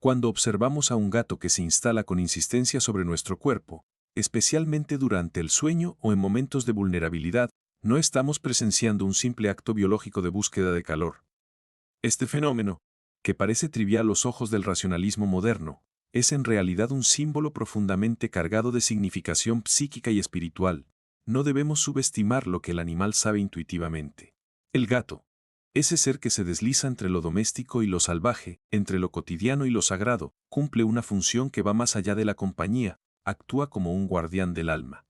Cuando observamos a un gato que se instala con insistencia sobre nuestro cuerpo, especialmente durante el sueño o en momentos de vulnerabilidad, no estamos presenciando un simple acto biológico de búsqueda de calor. Este fenómeno, que parece trivial a los ojos del racionalismo moderno, es en realidad un símbolo profundamente cargado de significación psíquica y espiritual. No debemos subestimar lo que el animal sabe intuitivamente. El gato, ese ser que se desliza entre lo doméstico y lo salvaje, entre lo cotidiano y lo sagrado, cumple una función que va más allá de la compañía, actúa como un guardián del alma.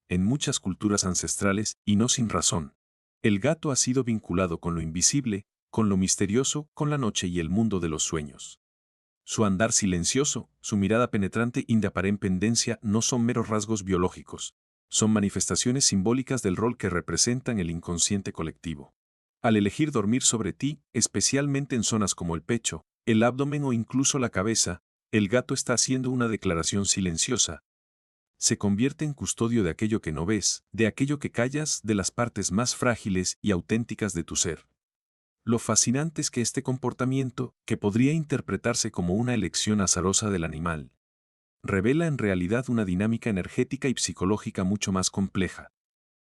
En muchas culturas ancestrales, y no sin razón, el gato ha sido vinculado con lo invisible, con lo misterioso, con la noche y el mundo de los sueños. Su andar silencioso, su mirada penetrante y de aparente pendencia no son meros rasgos biológicos, son manifestaciones simbólicas del rol que representan el inconsciente colectivo. Al elegir dormir sobre ti, especialmente en zonas como el pecho, el abdomen o incluso la cabeza, el gato está haciendo una declaración silenciosa. Se convierte en custodio de aquello que no ves, de aquello que callas, de las partes más frágiles y auténticas de tu ser. Lo fascinante es que este comportamiento, que podría interpretarse como una elección azarosa del animal, revela en realidad una dinámica energética y psicológica mucho más compleja.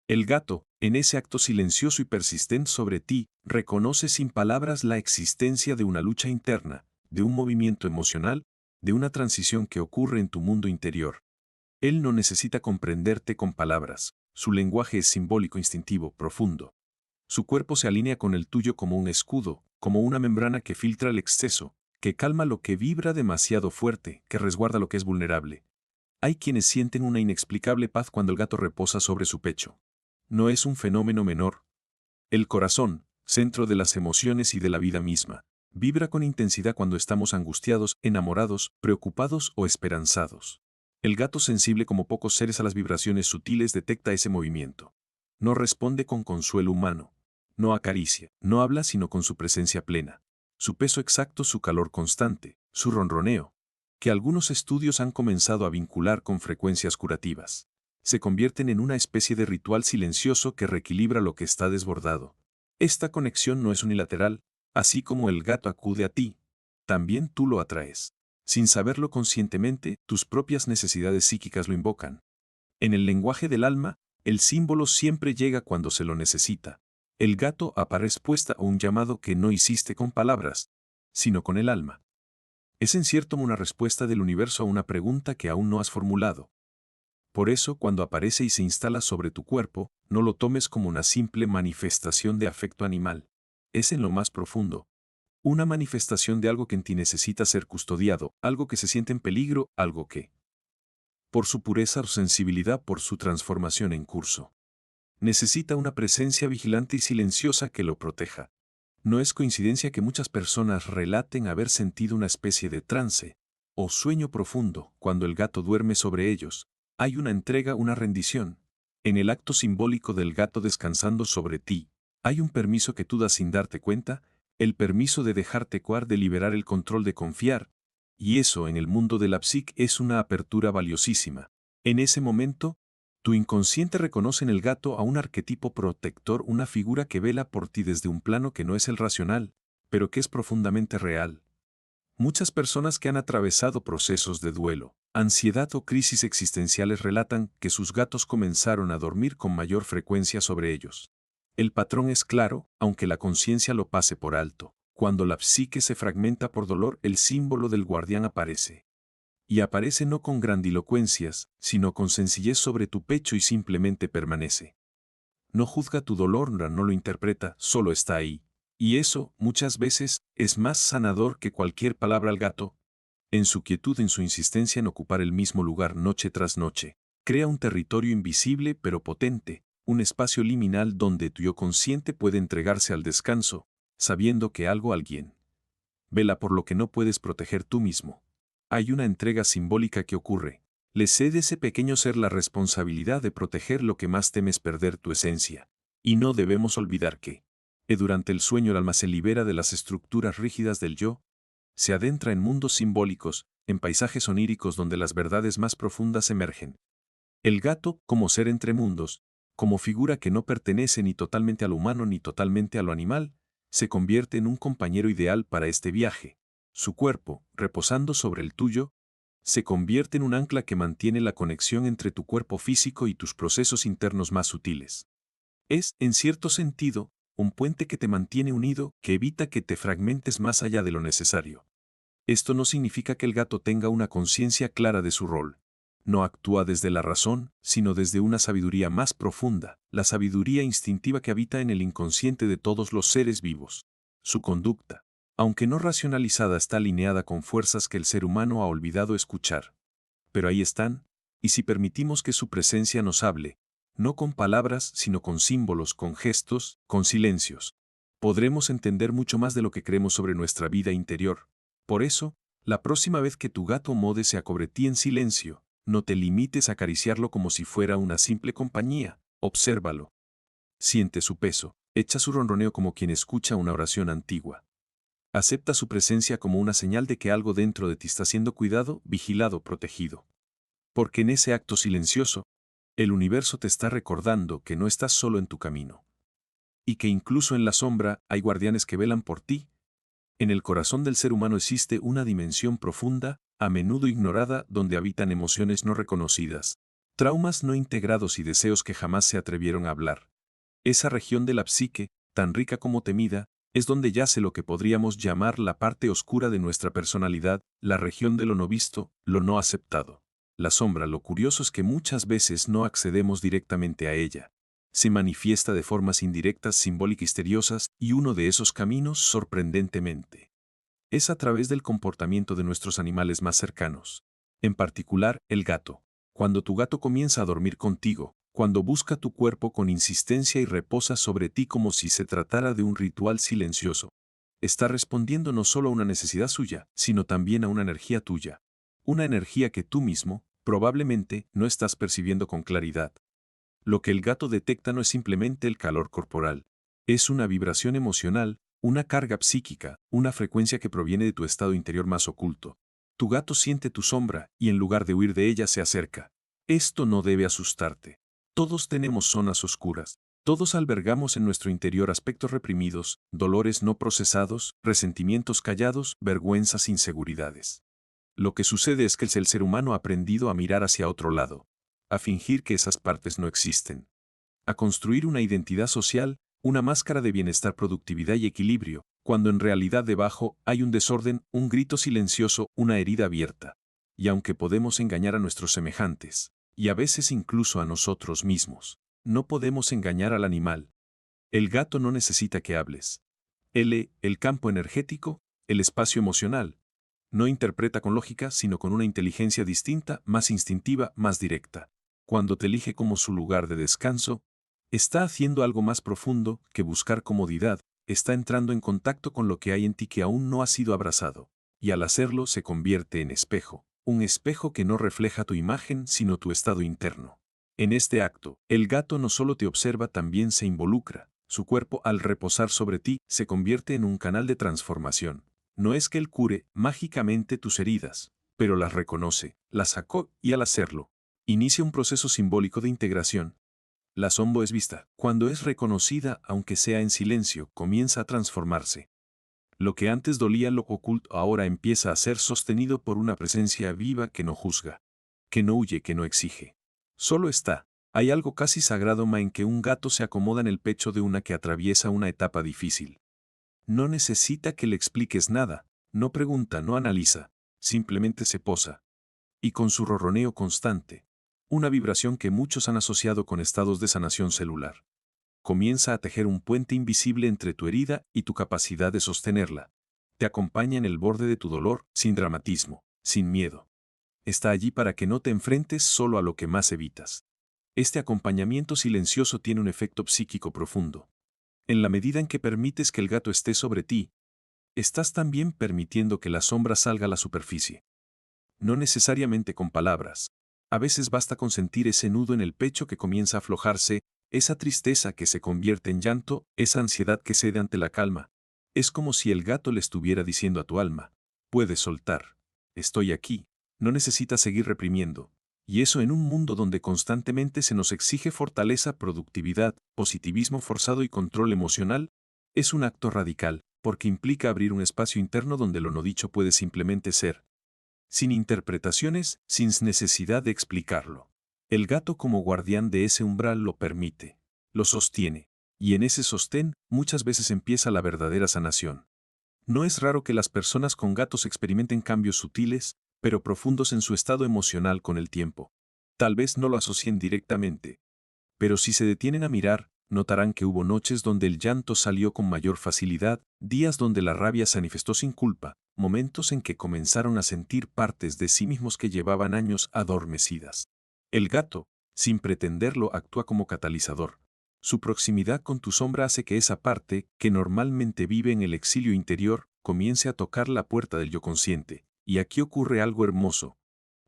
El gato, en ese acto silencioso y persistente sobre ti, reconoce sin palabras la existencia de una lucha interna, de un movimiento emocional, de una transición que ocurre en tu mundo interior. Él no necesita comprenderte con palabras, su lenguaje es simbólico, instintivo, profundo. Su cuerpo se alinea con el tuyo como un escudo, como una membrana que filtra el exceso, que calma lo que vibra demasiado fuerte, que resguarda lo que es vulnerable. Hay quienes sienten una inexplicable paz cuando el gato reposa sobre su pecho. No es un fenómeno menor. El corazón, centro de las emociones y de la vida misma, vibra con intensidad cuando estamos angustiados, enamorados, preocupados o esperanzados. El gato, sensible como pocos seres a las vibraciones sutiles, detecta ese movimiento. No responde con consuelo humano. No acaricia, no habla sino con su presencia plena. Su peso exacto, su calor constante, su ronroneo, que algunos estudios han comenzado a vincular con frecuencias curativas, se convierten en una especie de ritual silencioso que reequilibra lo que está desbordado. Esta conexión no es unilateral, así como el gato acude a ti, también tú lo atraes. Sin saberlo conscientemente, tus propias necesidades psíquicas lo invocan. En el lenguaje del alma, el símbolo siempre llega cuando se lo necesita. El gato aparece respuesta a un llamado que no hiciste con palabras, sino con el alma. Es en cierto una respuesta del universo a una pregunta que aún no has formulado. Por eso, cuando aparece y se instala sobre tu cuerpo, no lo tomes como una simple manifestación de afecto animal. Es en lo más profundo. Una manifestación de algo que en ti necesita ser custodiado, algo que se siente en peligro, algo que, por su pureza o sensibilidad, por su transformación en curso, necesita una presencia vigilante y silenciosa que lo proteja. No es coincidencia que muchas personas relaten haber sentido una especie de trance o sueño profundo cuando el gato duerme sobre ellos. Hay una entrega, una rendición. En el acto simbólico del gato descansando sobre ti, hay un permiso que tú das sin darte cuenta, el permiso de dejarte coar, de liberar el control, de confiar. Y eso en el mundo de la psique es una apertura valiosísima. En ese momento, tu inconsciente reconoce en el gato a un arquetipo protector, una figura que vela por ti desde un plano que no es el racional, pero que es profundamente real. Muchas personas que han atravesado procesos de duelo, ansiedad o crisis existenciales relatan que sus gatos comenzaron a dormir con mayor frecuencia sobre ellos. El patrón es claro, aunque la conciencia lo pase por alto. Cuando la psique se fragmenta por dolor, el símbolo del guardián aparece. Y aparece no con grandilocuencias, sino con sencillez sobre tu pecho y simplemente permanece. No juzga tu dolor, no lo interpreta, solo está ahí. Y eso, muchas veces, es más sanador que cualquier palabra. Al gato, en su quietud, en su insistencia en ocupar el mismo lugar noche tras noche, crea un territorio invisible pero potente, un espacio liminal donde tu yo consciente puede entregarse al descanso, sabiendo que alguien vela por lo que no puedes proteger tú mismo. Hay una entrega simbólica que ocurre. Le cede ese pequeño ser la responsabilidad de proteger lo que más temes perder, tu esencia. Y no debemos olvidar que, durante el sueño el alma se libera de las estructuras rígidas del yo, se adentra en mundos simbólicos, en paisajes oníricos donde las verdades más profundas emergen. El gato, como ser entre mundos, como figura que no pertenece ni totalmente al humano ni totalmente a lo animal, se convierte en un compañero ideal para este viaje. Su cuerpo, reposando sobre el tuyo, se convierte en un ancla que mantiene la conexión entre tu cuerpo físico y tus procesos internos más sutiles. Es, en cierto sentido, un puente que te mantiene unido, que evita que te fragmentes más allá de lo necesario. Esto no significa que el gato tenga una conciencia clara de su rol. No actúa desde la razón, sino desde una sabiduría más profunda, la sabiduría instintiva que habita en el inconsciente de todos los seres vivos. Su conducta, aunque no racionalizada, está alineada con fuerzas que el ser humano ha olvidado escuchar. Pero ahí están, y si permitimos que su presencia nos hable, no con palabras, sino con símbolos, con gestos, con silencios, podremos entender mucho más de lo que creemos sobre nuestra vida interior. Por eso, la próxima vez que tu gato mode se acobre ti en silencio, no te limites a acariciarlo como si fuera una simple compañía, obsérvalo. Siente su peso, echa su ronroneo como quien escucha una oración antigua. Acepta su presencia como una señal de que algo dentro de ti está siendo cuidado, vigilado, protegido. Porque en ese acto silencioso, el universo te está recordando que no estás solo en tu camino. Y que incluso en la sombra hay guardianes que velan por ti. En el corazón del ser humano existe una dimensión profunda, a menudo ignorada, donde habitan emociones no reconocidas, traumas no integrados y deseos que jamás se atrevieron a hablar. Esa región de la psique, tan rica como temida, es donde yace lo que podríamos llamar la parte oscura de nuestra personalidad, la región de lo no visto, lo no aceptado. La sombra, lo curioso es que muchas veces no accedemos directamente a ella. Se manifiesta de formas indirectas, simbólicas y misteriosas, y uno de esos caminos, sorprendentemente, es a través del comportamiento de nuestros animales más cercanos. En particular, el gato. Cuando tu gato comienza a dormir contigo, cuando busca tu cuerpo con insistencia y reposa sobre ti como si se tratara de un ritual silencioso, está respondiendo no solo a una necesidad suya, sino también a una energía tuya. Una energía que tú mismo, probablemente, no estás percibiendo con claridad. Lo que el gato detecta no es simplemente el calor corporal. Es una vibración emocional, una carga psíquica, una frecuencia que proviene de tu estado interior más oculto. Tu gato siente tu sombra y en lugar de huir de ella se acerca. Esto no debe asustarte. Todos tenemos zonas oscuras. Todos albergamos en nuestro interior aspectos reprimidos, dolores no procesados, resentimientos callados, vergüenzas, inseguridades. Lo que sucede es que el ser humano ha aprendido a mirar hacia otro lado, a fingir que esas partes no existen, a construir una identidad social, una máscara de bienestar, productividad y equilibrio, cuando en realidad debajo hay un desorden, un grito silencioso, una herida abierta. Y aunque podemos engañar a nuestros semejantes, y a veces incluso a nosotros mismos, no podemos engañar al animal. El gato no necesita que hables. Él, el campo energético, el espacio emocional, no interpreta con lógica, sino con una inteligencia distinta, más instintiva, más directa. Cuando te elige como su lugar de descanso, está haciendo algo más profundo que buscar comodidad, está entrando en contacto con lo que hay en ti que aún no ha sido abrazado, y al hacerlo se convierte en espejo, un espejo que no refleja tu imagen sino tu estado interno. En este acto, el gato no solo te observa, también se involucra. Su cuerpo, al reposar sobre ti, se convierte en un canal de transformación. No es que él cure mágicamente tus heridas, pero las reconoce, las sacó y al hacerlo, inicia un proceso simbólico de integración. La sombra es vista. Cuando es reconocida, aunque sea en silencio, comienza a transformarse. Lo que antes dolía, lo oculto, ahora empieza a ser sostenido por una presencia viva que no juzga, que no huye, que no exige. Solo está. Hay algo casi sagrado en que un gato se acomoda en el pecho de una que atraviesa una etapa difícil. No necesita que le expliques nada, no pregunta, no analiza, simplemente se posa. Y con su ronroneo constante, una vibración que muchos han asociado con estados de sanación celular, comienza a tejer un puente invisible entre tu herida y tu capacidad de sostenerla. Te acompaña en el borde de tu dolor, sin dramatismo, sin miedo. Está allí para que no te enfrentes solo a lo que más evitas. Este acompañamiento silencioso tiene un efecto psíquico profundo. En la medida en que permites que el gato esté sobre ti, estás también permitiendo que la sombra salga a la superficie. No necesariamente con palabras. A veces basta con sentir ese nudo en el pecho que comienza a aflojarse, esa tristeza que se convierte en llanto, esa ansiedad que cede ante la calma. Es como si el gato le estuviera diciendo a tu alma: puedes soltar. Estoy aquí. No necesitas seguir reprimiendo. Y eso, en un mundo donde constantemente se nos exige fortaleza, productividad, positivismo forzado y control emocional, es un acto radical. porque implica abrir un espacio interno donde lo no dicho puede simplemente ser, sin interpretaciones, sin necesidad de explicarlo. El gato como guardián de ese umbral lo permite, lo sostiene, y en ese sostén muchas veces empieza la verdadera sanación. No es raro que las personas con gatos experimenten cambios sutiles, pero profundos en su estado emocional con el tiempo. Tal vez no lo asocien directamente, pero si se detienen a mirar, notarán que hubo noches donde el llanto salió con mayor facilidad, días donde la rabia se manifestó sin culpa, momentos en que comenzaron a sentir partes de sí mismos que llevaban años adormecidas. El gato, sin pretenderlo, actúa como catalizador. Su proximidad con tu sombra hace que esa parte, que normalmente vive en el exilio interior, comience a tocar la puerta del yo consciente. Y aquí ocurre algo hermoso.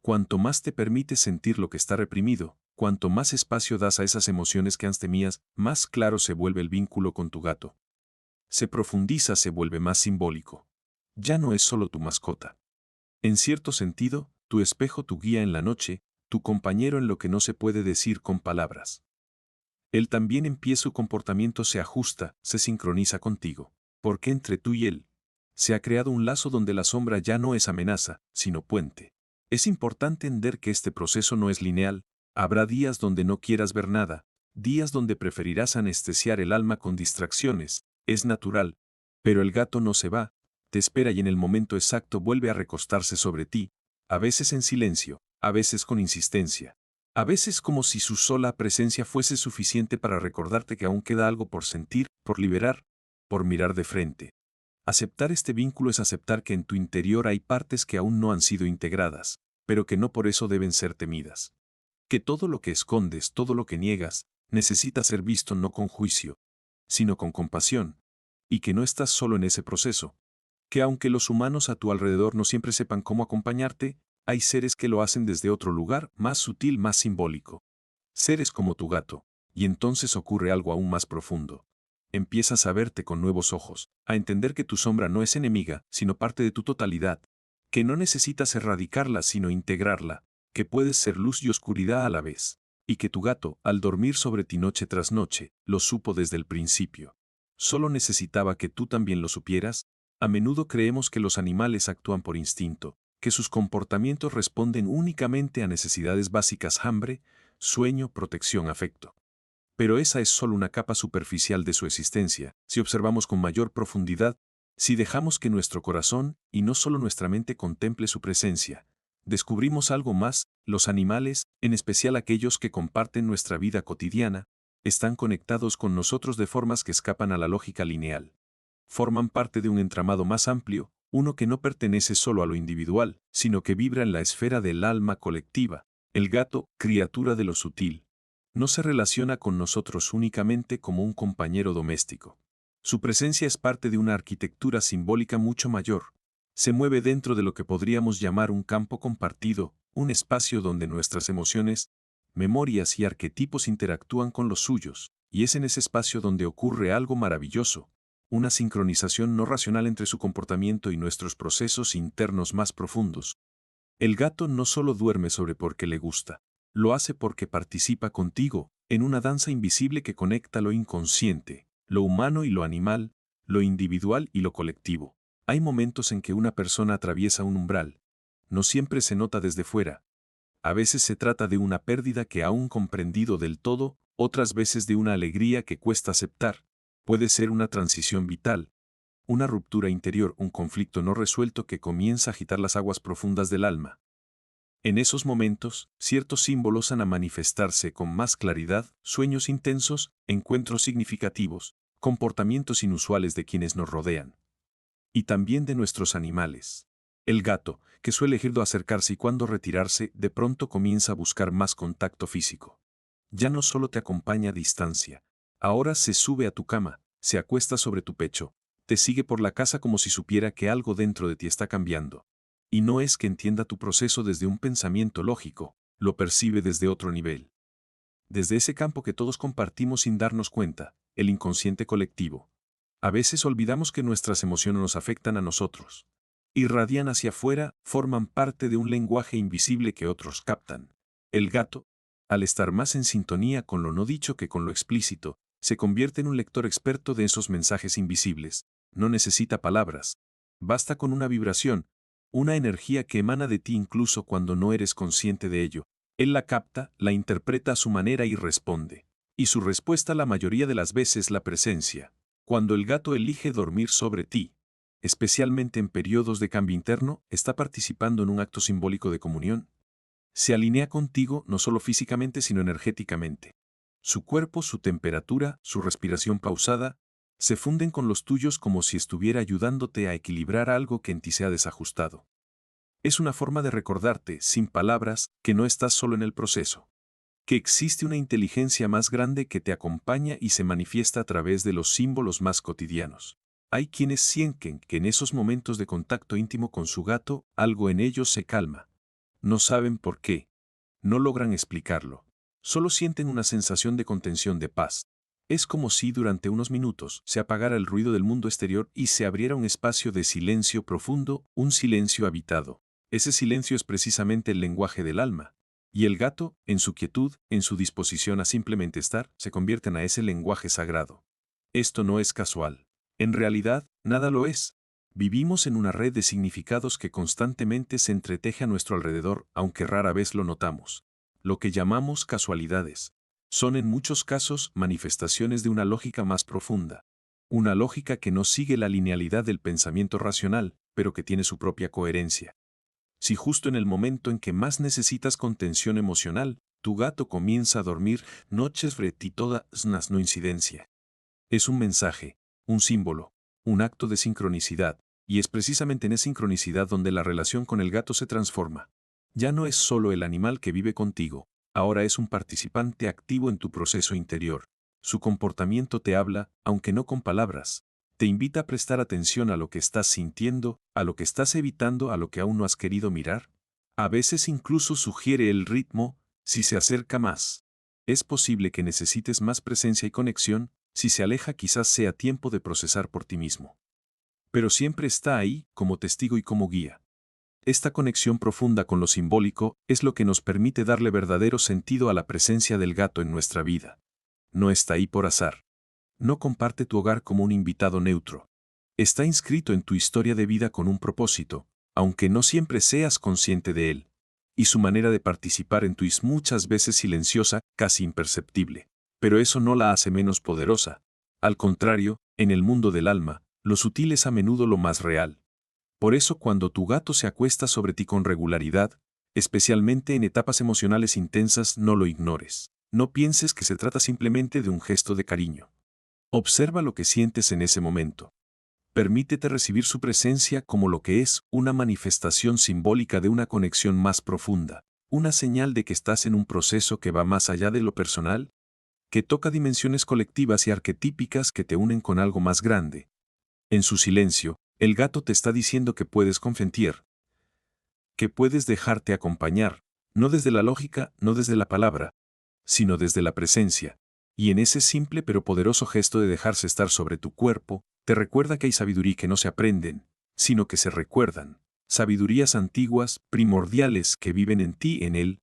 Cuanto más te permites sentir lo que está reprimido, cuanto más espacio das a esas emociones que antes temías, más claro se vuelve el vínculo con tu gato. Se profundiza, se vuelve más simbólico. Ya no es solo tu mascota. En cierto sentido, tu espejo, tu guía en la noche, tu compañero en lo que no se puede decir con palabras. Él también en pie, su comportamiento se ajusta, se sincroniza contigo. Porque entre tú y él se ha creado un lazo donde la sombra ya no es amenaza, sino puente. Es importante entender que este proceso no es lineal. Habrá días donde no quieras ver nada, días donde preferirás anestesiar el alma con distracciones, es natural. Pero el gato no se va, te espera y en el momento exacto vuelve a recostarse sobre ti, a veces en silencio, a veces con insistencia. A veces como si su sola presencia fuese suficiente para recordarte que aún queda algo por sentir, por liberar, por mirar de frente. Aceptar este vínculo es aceptar que en tu interior hay partes que aún no han sido integradas, pero que no por eso deben ser temidas. Que todo lo que escondes, todo lo que niegas, necesita ser visto no con juicio, sino con compasión, y que no estás solo en ese proceso. Que aunque los humanos a tu alrededor no siempre sepan cómo acompañarte, hay seres que lo hacen desde otro lugar, más sutil, más simbólico. Seres como tu gato. Y entonces ocurre algo aún más profundo. Empiezas a verte con nuevos ojos, a entender que tu sombra no es enemiga, sino parte de tu totalidad. Que no necesitas erradicarla, sino integrarla. Que puedes ser luz y oscuridad a la vez. Y que tu gato, al dormir sobre ti noche tras noche, lo supo desde el principio. Solo necesitaba que tú también lo supieras. A menudo creemos que los animales actúan por instinto, que sus comportamientos responden únicamente a necesidades básicas: hambre, sueño, protección, afecto. Pero esa es solo una capa superficial de su existencia. Si observamos con mayor profundidad, si dejamos que nuestro corazón, y no solo nuestra mente, contemple su presencia, descubrimos algo más: los animales, en especial aquellos que comparten nuestra vida cotidiana, están conectados con nosotros de formas que escapan a la lógica lineal. Forman parte de un entramado más amplio, uno que no pertenece solo a lo individual, sino que vibra en la esfera del alma colectiva. El gato, criatura de lo sutil, no se relaciona con nosotros únicamente como un compañero doméstico. Su presencia es parte de una arquitectura simbólica mucho mayor. Se mueve dentro de lo que podríamos llamar un campo compartido, un espacio donde nuestras emociones, memorias y arquetipos interactúan con los suyos, y es en ese espacio donde ocurre algo maravilloso: una sincronización no racional entre su comportamiento y nuestros procesos internos más profundos. El gato no solo duerme sobre porque le gusta, lo hace porque participa contigo, en una danza invisible que conecta lo inconsciente, lo humano y lo animal, lo individual y lo colectivo. Hay momentos en que una persona atraviesa un umbral. No siempre se nota desde fuera. A veces se trata de una pérdida que aún comprendido del todo, otras veces de una alegría que cuesta aceptar. Puede ser una transición vital, una ruptura interior, un conflicto no resuelto que comienza a agitar las aguas profundas del alma. En esos momentos, ciertos símbolos han a manifestarse con más claridad: sueños intensos, encuentros significativos, comportamientos inusuales de quienes nos rodean. Y también de nuestros animales. El gato, que suele elegir acercarse y cuándo retirarse, de pronto comienza a buscar más contacto físico. Ya no solo te acompaña a distancia, ahora se sube a tu cama, se acuesta sobre tu pecho, te sigue por la casa como si supiera que algo dentro de ti está cambiando. Y no es que entienda tu proceso desde un pensamiento lógico, lo percibe desde otro nivel. Desde ese campo que todos compartimos sin darnos cuenta, el inconsciente colectivo. A veces olvidamos que nuestras emociones nos afectan a nosotros. Irradian hacia afuera, forman parte de un lenguaje invisible que otros captan. El gato, al estar más en sintonía con lo no dicho que con lo explícito, se convierte en un lector experto de esos mensajes invisibles. no necesita palabras. Basta con una vibración, una energía que emana de ti incluso cuando no eres consciente de ello. Él la capta, la interpreta a su manera y responde. Y su respuesta la mayoría de las veces la presencia. Cuando el gato elige dormir sobre ti, especialmente en periodos de cambio interno, está participando en un acto simbólico de comunión. Se alinea contigo no solo físicamente sino energéticamente. Su cuerpo, su temperatura, su respiración pausada, se funden con los tuyos como si estuviera ayudándote a equilibrar algo que en ti se ha desajustado. Es una forma de recordarte, sin palabras, que no estás solo en el proceso. Que existe una inteligencia más grande que te acompaña y se manifiesta a través de los símbolos más cotidianos. Hay quienes sienten que en esos momentos de contacto íntimo con su gato, algo en ellos se calma. No saben por qué. No logran explicarlo. Solo sienten una sensación de contención, de paz. Es como si durante unos minutos se apagara el ruido del mundo exterior y se abriera un espacio de silencio profundo, un silencio habitado. Ese silencio es precisamente el lenguaje del alma. Y el gato, en su quietud, en su disposición a simplemente estar, se convierten a ese lenguaje sagrado. Esto no es casual. En realidad, nada lo es. Vivimos en una red de significados que constantemente se entreteje a nuestro alrededor, aunque rara vez lo notamos. Lo que llamamos casualidades son en muchos casos manifestaciones de una lógica más profunda. Una lógica que no sigue la linealidad del pensamiento racional, pero que tiene su propia coherencia. Si justo en el momento en que más necesitas contención emocional, tu gato comienza a dormir, noches y todas las no incidencia. Es un mensaje, un símbolo, un acto de sincronicidad, y es precisamente en esa sincronicidad donde la relación con el gato se transforma. Ya no es solo el animal que vive contigo, ahora es un participante activo en tu proceso interior. Su comportamiento te habla, aunque no con palabras. Te invita a prestar atención a lo que estás sintiendo, a lo que estás evitando, a lo que aún no has querido mirar. A veces incluso sugiere el ritmo, si se acerca más. Es posible que necesites más presencia y conexión, si se aleja quizás sea tiempo de procesar por ti mismo. Pero siempre está ahí, como testigo y como guía. Esta conexión profunda con lo simbólico es lo que nos permite darle verdadero sentido a la presencia del gato en nuestra vida. No está ahí por azar. No comparte tu hogar como un invitado neutro. Está inscrito en tu historia de vida con un propósito, aunque no siempre seas consciente de él. Y su manera de participar en tu es muchas veces silenciosa, casi imperceptible. Pero eso no la hace menos poderosa. Al contrario, en el mundo del alma, lo sutil es a menudo lo más real. Por eso cuando tu gato se acuesta sobre ti con regularidad, especialmente en etapas emocionales intensas, no lo ignores. No pienses que se trata simplemente de un gesto de cariño. Observa lo que sientes en ese momento. Permítete recibir su presencia como lo que es, una manifestación simbólica de una conexión más profunda, una señal de que estás en un proceso que va más allá de lo personal, que toca dimensiones colectivas y arquetípicas que te unen con algo más grande. En su silencio, el gato te está diciendo que puedes consentir, que puedes dejarte acompañar, no desde la lógica, no desde la palabra, sino desde la presencia. Y en ese simple pero poderoso gesto de dejarse estar sobre tu cuerpo, te recuerda que hay sabiduría que no se aprenden, sino que se recuerdan. Sabidurías antiguas, primordiales, que viven en ti, en él,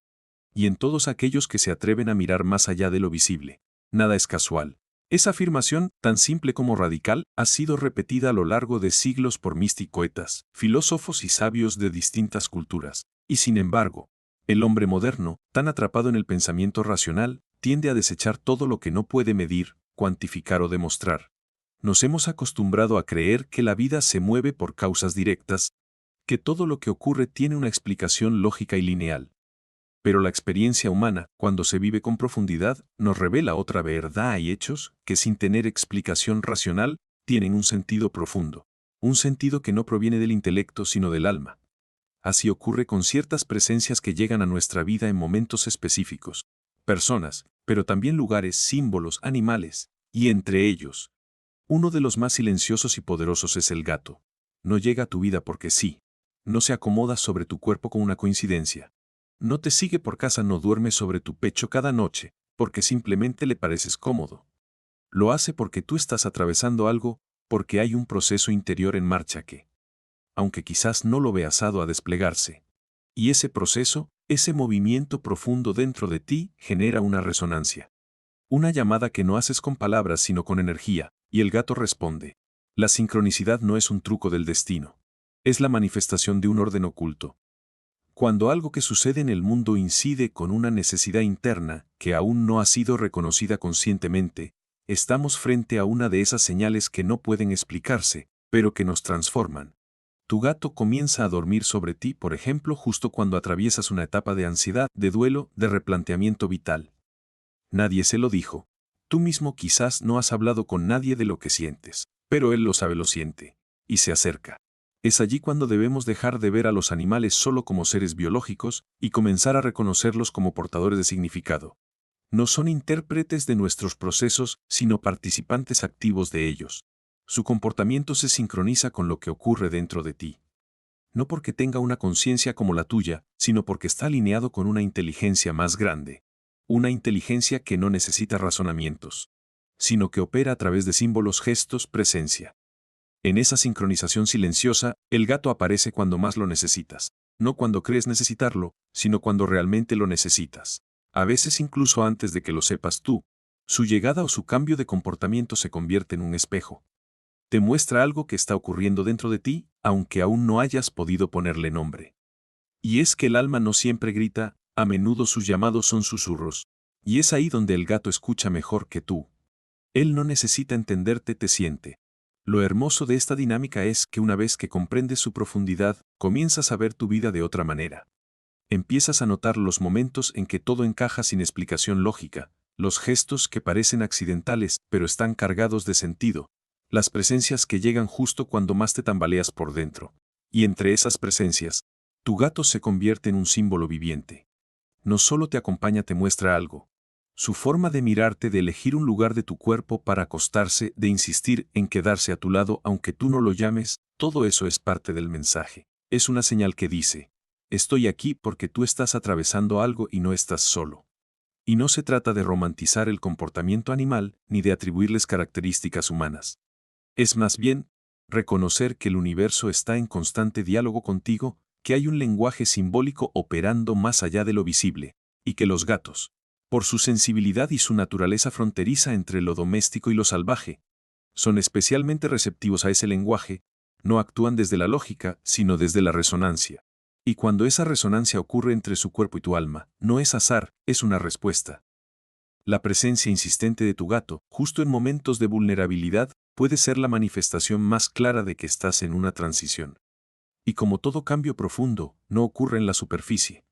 y en todos aquellos que se atreven a mirar más allá de lo visible. Nada es casual. Esa afirmación, tan simple como radical, ha sido repetida a lo largo de siglos por místicoetas, filósofos y sabios de distintas culturas. Y sin embargo, el hombre moderno, tan atrapado en el pensamiento racional, tiende a desechar todo lo que no puede medir, cuantificar o demostrar. Nos hemos acostumbrado a creer que la vida se mueve por causas directas, que todo lo que ocurre tiene una explicación lógica y lineal. Pero la experiencia humana, cuando se vive con profundidad, nos revela otra verdad y hechos que sin tener explicación racional, tienen un sentido profundo. Un sentido que no proviene del intelecto sino del alma. Así ocurre con ciertas presencias que llegan a nuestra vida en momentos específicos. Personas, pero también lugares, símbolos, animales, y entre ellos, uno de los más silenciosos y poderosos es el gato. No llega a tu vida porque sí. No se acomoda sobre tu cuerpo con una coincidencia. No te sigue por casa, no duerme sobre tu pecho cada noche, porque simplemente le pareces cómodo. Lo hace porque tú estás atravesando algo, porque hay un proceso interior en marcha que, aunque quizás no lo veas a desplegarse. Y ese proceso, ese movimiento profundo dentro de ti, genera una resonancia. Una llamada que no haces con palabras sino con energía, y el gato responde. La sincronicidad no es un truco del destino. Es la manifestación de un orden oculto. Cuando algo que sucede en el mundo incide con una necesidad interna que aún no ha sido reconocida conscientemente, estamos frente a una de esas señales que no pueden explicarse, pero que nos transforman. Tu gato comienza a dormir sobre ti, por ejemplo, justo cuando atraviesas una etapa de ansiedad, de duelo, de replanteamiento vital. Nadie se lo dijo. Tú mismo quizás no has hablado con nadie de lo que sientes, pero él lo sabe, lo siente, y se acerca. Es allí cuando debemos dejar de ver a los animales solo como seres biológicos y comenzar a reconocerlos como portadores de significado. No son intérpretes de nuestros procesos, sino participantes activos de ellos. Su comportamiento se sincroniza con lo que ocurre dentro de ti. No porque tenga una conciencia como la tuya, sino porque está alineado con una inteligencia más grande. Una inteligencia que no necesita razonamientos, sino que opera a través de símbolos, gestos, presencia. En esa sincronización silenciosa, el gato aparece cuando más lo necesitas. No cuando crees necesitarlo, sino cuando realmente lo necesitas. A veces incluso antes de que lo sepas tú. Su llegada o su cambio de comportamiento se convierte en un espejo. Te muestra algo que está ocurriendo dentro de ti, aunque aún no hayas podido ponerle nombre. Y es que el alma no siempre grita, a menudo sus llamados son susurros. Y es ahí donde el gato escucha mejor que tú. Él no necesita entenderte, te siente. Lo hermoso de esta dinámica es que una vez que comprendes su profundidad, comienzas a ver tu vida de otra manera. Empiezas a notar los momentos en que todo encaja sin explicación lógica, los gestos que parecen accidentales pero están cargados de sentido, las presencias que llegan justo cuando más te tambaleas por dentro. Y entre esas presencias, tu gato se convierte en un símbolo viviente. No solo te acompaña, te muestra algo. Su forma de mirarte, de elegir un lugar de tu cuerpo para acostarse, de insistir en quedarse a tu lado aunque tú no lo llames, todo eso es parte del mensaje. Es una señal que dice, estoy aquí porque tú estás atravesando algo y no estás solo. Y no se trata de romantizar el comportamiento animal ni de atribuirles características humanas. Es más bien, reconocer que el universo está en constante diálogo contigo, que hay un lenguaje simbólico operando más allá de lo visible, y que los gatos, por su sensibilidad y su naturaleza fronteriza entre lo doméstico y lo salvaje, son especialmente receptivos a ese lenguaje, no actúan desde la lógica, sino desde la resonancia. Y cuando esa resonancia ocurre entre su cuerpo y tu alma, no es azar, es una respuesta. La presencia insistente de tu gato, justo en momentos de vulnerabilidad, puede ser la manifestación más clara de que estás en una transición. Y como todo cambio profundo, no ocurre en la superficie.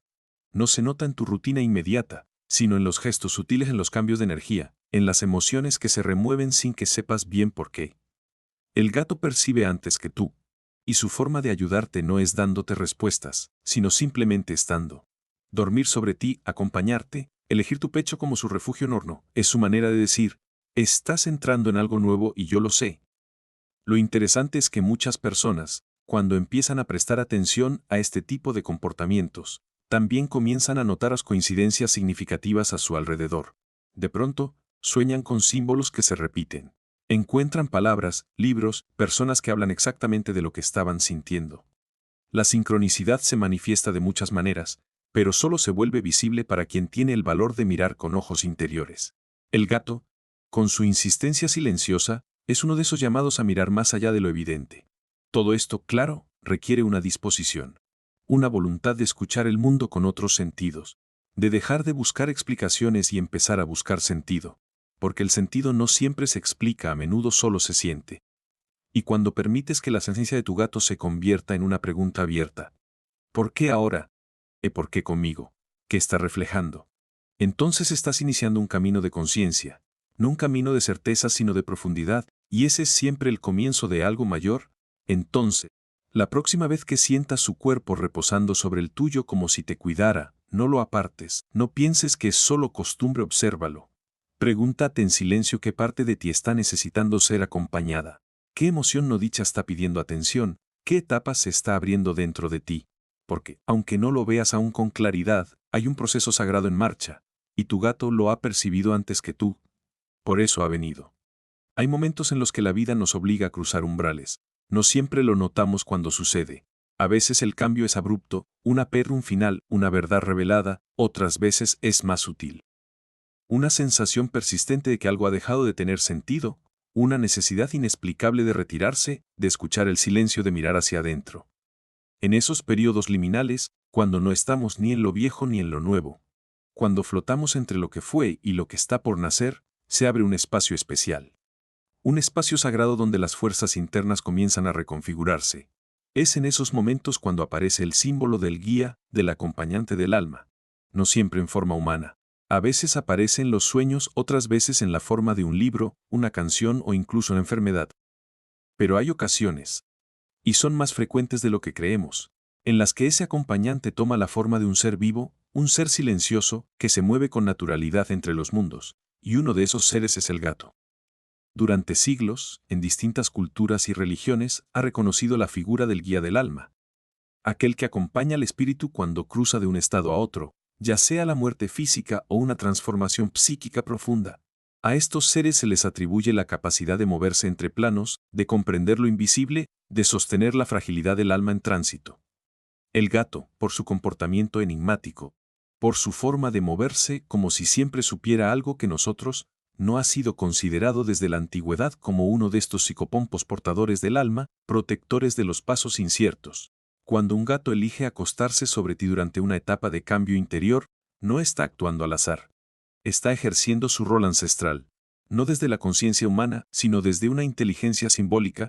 No se nota en tu rutina inmediata, sino en los gestos sutiles, en los cambios de energía, en las emociones que se remueven sin que sepas bien por qué. El gato percibe antes que tú, y su forma de ayudarte no es dándote respuestas, sino simplemente estando. Dormir sobre ti, acompañarte, elegir tu pecho como su refugio en horno, es su manera de decir, estás entrando en algo nuevo y yo lo sé. Lo interesante es que muchas personas, cuando empiezan a prestar atención a este tipo de comportamientos, también comienzan a notar las coincidencias significativas a su alrededor. De pronto, sueñan con símbolos que se repiten. Encuentran palabras, libros, personas que hablan exactamente de lo que estaban sintiendo. La sincronicidad se manifiesta de muchas maneras, pero solo se vuelve visible para quien tiene el valor de mirar con ojos interiores. El gato, con su insistencia silenciosa, es uno de esos llamados a mirar más allá de lo evidente. Todo esto, claro, requiere una disposición, una voluntad de escuchar el mundo con otros sentidos, de dejar de buscar explicaciones y empezar a buscar sentido, porque el sentido no siempre se explica, a menudo solo se siente. Y cuando permites que la esencia de tu gato se convierta en una pregunta abierta, ¿por qué ahora? ¿Por qué conmigo? ¿Qué está reflejando? Entonces estás iniciando un camino de conciencia, no un camino de certeza sino de profundidad, y ese es siempre el comienzo de algo mayor. Entonces, la próxima vez que sientas su cuerpo reposando sobre el tuyo como si te cuidara, no lo apartes, no pienses que es solo costumbre, obsérvalo. Pregúntate en silencio qué parte de ti está necesitando ser acompañada, qué emoción no dicha está pidiendo atención, qué etapa se está abriendo dentro de ti. Porque, aunque no lo veas aún con claridad, hay un proceso sagrado en marcha, y tu gato lo ha percibido antes que tú. Por eso ha venido. Hay momentos en los que la vida nos obliga a cruzar umbrales. No siempre lo notamos cuando sucede. A veces el cambio es abrupto, un final, una verdad revelada, otras veces es más sutil. Una sensación persistente de que algo ha dejado de tener sentido, una necesidad inexplicable de retirarse, de escuchar el silencio, de mirar hacia adentro. En esos periodos liminales, cuando no estamos ni en lo viejo ni en lo nuevo, cuando flotamos entre lo que fue y lo que está por nacer, se abre un espacio especial. Un espacio sagrado donde las fuerzas internas comienzan a reconfigurarse. Es en esos momentos cuando aparece el símbolo del guía, del acompañante del alma. No siempre en forma humana. A veces aparece en los sueños, otras veces en la forma de un libro, una canción o incluso una enfermedad. Pero hay ocasiones, y son más frecuentes de lo que creemos, en las que ese acompañante toma la forma de un ser vivo, un ser silencioso, que se mueve con naturalidad entre los mundos, y uno de esos seres es el gato. Durante siglos, en distintas culturas y religiones, ha reconocido la figura del guía del alma, aquel que acompaña al espíritu cuando cruza de un estado a otro, ya sea la muerte física o una transformación psíquica profunda. A estos seres se les atribuye la capacidad de moverse entre planos, de comprender lo invisible, de sostener la fragilidad del alma en tránsito. El gato, por su comportamiento enigmático, por su forma de moverse como si siempre supiera algo que nosotros, no ha sido considerado desde la antigüedad como uno de estos psicopompos portadores del alma, protectores de los pasos inciertos. Cuando un gato elige acostarse sobre ti durante una etapa de cambio interior, no está actuando al azar. Está ejerciendo su rol ancestral, no desde la conciencia humana, sino desde una inteligencia simbólica,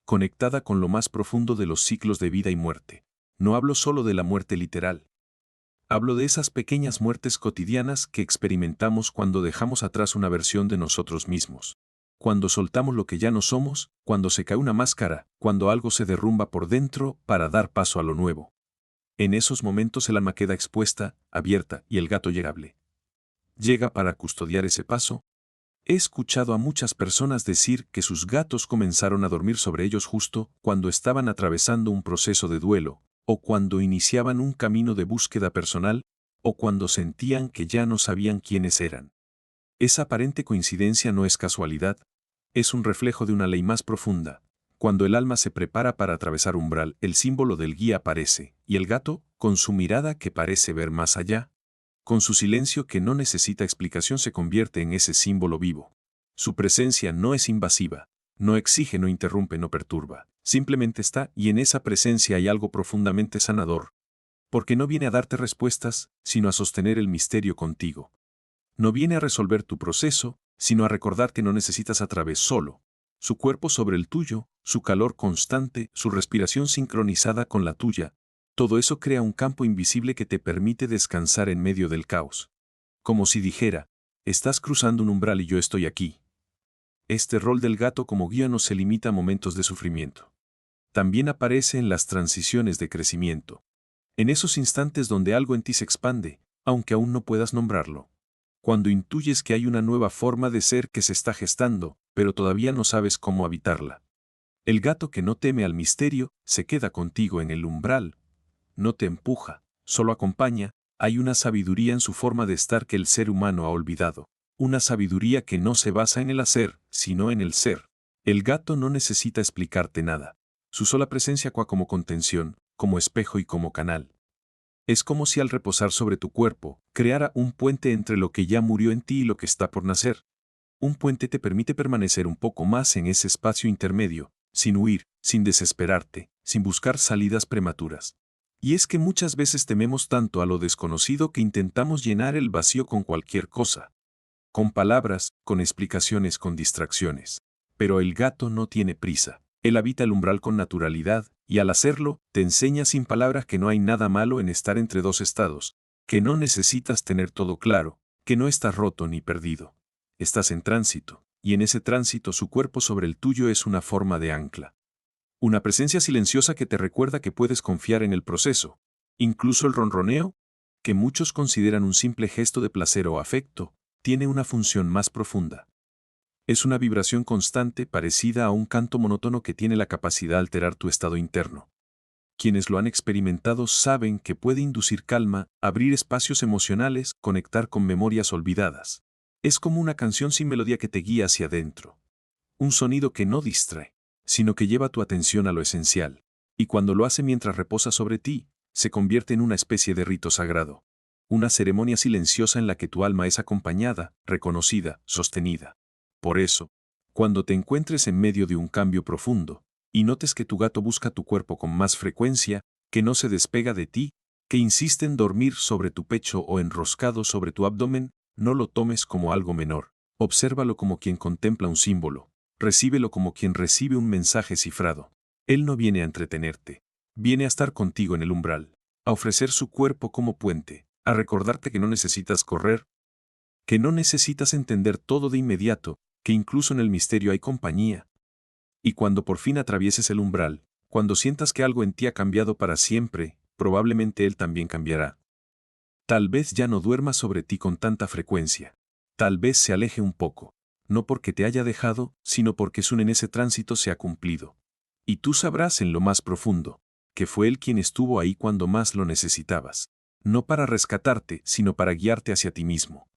conectada con lo más profundo de los ciclos de vida y muerte. No hablo solo de la muerte literal. Hablo de esas pequeñas muertes cotidianas que experimentamos cuando dejamos atrás una versión de nosotros mismos. Cuando soltamos lo que ya no somos, cuando se cae una máscara, cuando algo se derrumba por dentro para dar paso a lo nuevo. En esos momentos el alma queda expuesta, abierta, y el gato llegable. Llega para custodiar ese paso. He escuchado a muchas personas decir que sus gatos comenzaron a dormir sobre ellos justo cuando estaban atravesando un proceso de duelo, o cuando iniciaban un camino de búsqueda personal, o cuando sentían que ya no sabían quiénes eran. Esa aparente coincidencia no es casualidad, es un reflejo de una ley más profunda. Cuando el alma se prepara para atravesar umbral, el símbolo del guía aparece, y el gato, con su mirada que parece ver más allá, con su silencio que no necesita explicación, se convierte en ese símbolo vivo. Su presencia no es invasiva, no exige, no interrumpe, no perturba. Simplemente está, y en esa presencia hay algo profundamente sanador. Porque no viene a darte respuestas, sino a sostener el misterio contigo. No viene a resolver tu proceso, sino a recordar que no necesitas a través solo. Su cuerpo sobre el tuyo, su calor constante, su respiración sincronizada con la tuya. Todo eso crea un campo invisible que te permite descansar en medio del caos. Como si dijera, estás cruzando un umbral y yo estoy aquí. Este rol del gato como guía no se limita a momentos de sufrimiento. También aparece en las transiciones de crecimiento. En esos instantes donde algo en ti se expande, aunque aún no puedas nombrarlo. Cuando intuyes que hay una nueva forma de ser que se está gestando, pero todavía no sabes cómo habitarla. El gato que no teme al misterio, se queda contigo en el umbral. No te empuja, solo acompaña. Hay una sabiduría en su forma de estar que el ser humano ha olvidado. Una sabiduría que no se basa en el hacer, sino en el ser. El gato no necesita explicarte nada. Su sola presencia actúa como contención, como espejo y como canal. Es como si al reposar sobre tu cuerpo, creara un puente entre lo que ya murió en ti y lo que está por nacer. Un puente te permite permanecer un poco más en ese espacio intermedio, sin huir, sin desesperarte, sin buscar salidas prematuras. Y es que muchas veces tememos tanto a lo desconocido que intentamos llenar el vacío con cualquier cosa. Con palabras, con explicaciones, con distracciones. Pero el gato no tiene prisa. Él habita el umbral con naturalidad, y al hacerlo, te enseña sin palabras que no hay nada malo en estar entre dos estados, que no necesitas tener todo claro, que no estás roto ni perdido. Estás en tránsito, y en ese tránsito su cuerpo sobre el tuyo es una forma de ancla. Una presencia silenciosa que te recuerda que puedes confiar en el proceso. Incluso el ronroneo, que muchos consideran un simple gesto de placer o afecto, tiene una función más profunda. Es una vibración constante parecida a un canto monótono que tiene la capacidad de alterar tu estado interno. Quienes lo han experimentado saben que puede inducir calma, abrir espacios emocionales, conectar con memorias olvidadas. Es como una canción sin melodía que te guía hacia adentro. Un sonido que no distrae, sino que lleva tu atención a lo esencial. Y cuando lo hace mientras reposa sobre ti, se convierte en una especie de rito sagrado. Una ceremonia silenciosa en la que tu alma es acompañada, reconocida, sostenida. Por eso, Cuando te encuentres en medio de un cambio profundo, y notes que tu gato busca tu cuerpo con más frecuencia, que no se despega de ti, que insiste en dormir sobre tu pecho o enroscado sobre tu abdomen, no lo tomes como algo menor. Obsérvalo como quien contempla un símbolo. Recíbelo como quien recibe un mensaje cifrado. Él no viene a entretenerte. Viene a estar contigo en el umbral, a ofrecer su cuerpo como puente, a recordarte que no necesitas correr, que no necesitas entender todo de inmediato, que incluso en el misterio hay compañía. Y cuando por fin atravieses el umbral, cuando sientas que algo en ti ha cambiado para siempre, probablemente él también cambiará. Tal vez ya no duerma sobre ti con tanta frecuencia. Tal vez se aleje un poco, no porque te haya dejado, sino porque en ese tránsito se ha cumplido. Y tú sabrás en lo más profundo, que fue él quien estuvo ahí cuando más lo necesitabas. No para rescatarte, sino para guiarte hacia ti mismo.